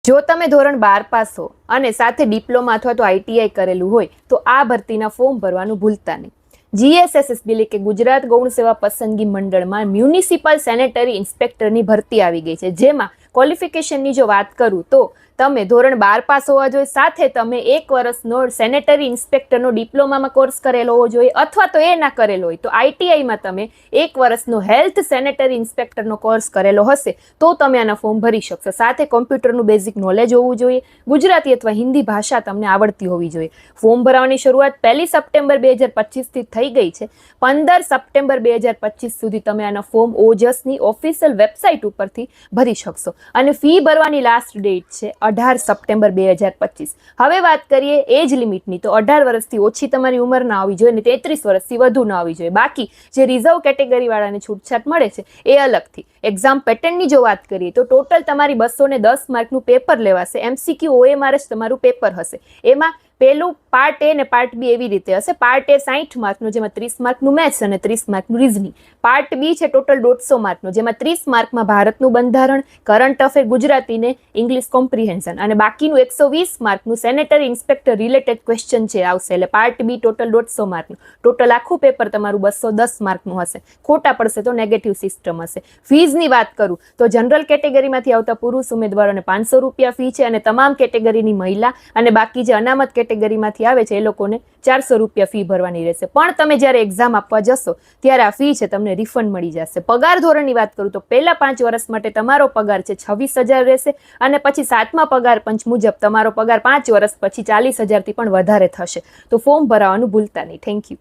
જો તમે ધોરણ 12 પાસ હો અને સાથે ડિપ્લોમા અથવા તો આઈટીઆઈ કરેલું હોય તો આ ભરતીના ફોર્મ ભરવાનું ભૂલતા નહીં. GSSSB એટલે કે ગુજરાત ગૌણ સેવા પસંદગી મંડળમાં મ્યુનિસિપલ સેનેટરી ઇન્સ્પેક્ટરની ભરતી આવી ગઈ છે, જેમાં ક્વોલિફિકેશનની જો વાત કરું તો તમે ધોરણ 12 પાસ હોવા જોઈએ, સાથે તમે 1 વર્ષનો સેનેટરી ઇન્સ્પેક્ટરનો ડિપ્લોમામાં કોર્સ કરેલો હોવો જોઈએ, અથવા તો એ ના કરેલો હોય તો આઈટીઆઈમાં તમે 1 વર્ષનો હેલ્થ સેનેટરી ઇન્સ્પેક્ટરનો કોર્સ કરેલો હશે તો તમે આના ફોર્મ ભરી શકશો. સાથે કોમ્પ્યુટરનું બેઝિક નોલેજ હોવું જોઈએ, ગુજરાતી અથવા હિન્દી ભાષા તમને આવડતી હોવી જોઈએ. ફોર્મ ભરવાની શરૂઆત 1 સપ્ટેમ્બર 2025 થી થઈ ગઈ છે. 15 સપ્ટેમ્બર 2025 સુધી તમે આના ફોર્મ ઓજસની ઓફિશિયલ વેબસાઇટ ઉપરથી ભરી શકશો અને ફી ભરવાની લાસ્ટ ડેટ છે 18 સપ્ટેમ્બર 2025. હવે વાત કરીએ એજ લિમિટની, તો 18 વર્ષથી ઓછી તમારી ઉંમર ના આવવી જોઈએ અને 33 વર્ષથી વધુ ના આવવી જોઈએ. બાકી જે રિઝર્વ કેટેગરી વાળાને છૂટછાટ મળે છે એ અલગથી. એક્ઝામ પેટર્નની જો વાત કરીએ તો ટોટલ તમારી 210 માર્કનું પેપર લેવાશે. MCQ OMR જ તમારું પેપર હશે. એમાં પહેલું પાર્ટ એ ને પાર્ટ બી એવી રીતે હશે. પાર્ટ એ 60 માર્કનું, જેમાં 30 માર્કનું મેથ્સ અને 30 માર્કનું રિઝનિંગ. પાર્ટ બી છે ટોટલ 150 માર્કનું, જેમાં 30 માર્કમાં ભારતનું બંધારણ, કરંટ અફેર, ગુજરાતી ને ઇંગ્લિશ કોમ્પ્રિહેન્શન, અને બાકીનું 120 માર્કનું સેનેટરી ઇન્સ્પેક્ટર રિલેટેડ ક્વેશ્ચન છે આવશે. એટલે પાર્ટ બી ટોટલ 150 માર્કનું. ટોટલ આખું પેપર તમારું 210 માર્કનું હશે. ખોટા પડશે તો નેગેટિવ સિસ્ટમ હશે. ફીઝની વાત કરું તો જનરલ કેટેગરીમાંથી આવતા પુરુષ ઉમેદવારોને 500 રૂપિયા ફી છે અને તમામ કેટેગરીની મહિલા અને બાકી જે અનામત કેટેગરીમાંથી આવે છે એ લોકોને 400 રૂપિયા ફી ભરવાની રહેશે. પણ તમે જ્યારે એક્ઝામ આપવા જશો ત્યારે આ ફી છે તમને રિફંડ મળી જશે. પગાર ધોરણની વાત કરું તો પહેલા 5 વર્ષ માટે તમારો પગાર છે 26,000 રહેશે અને પછી 7મા પગાર પંચ મુજબ તમારો પગાર 5 વર્ષ પછી 40,000થી પણ વધારે થશે. તો ફોર્મ ભરાવાનું ભૂલતા નહીં. Thank you.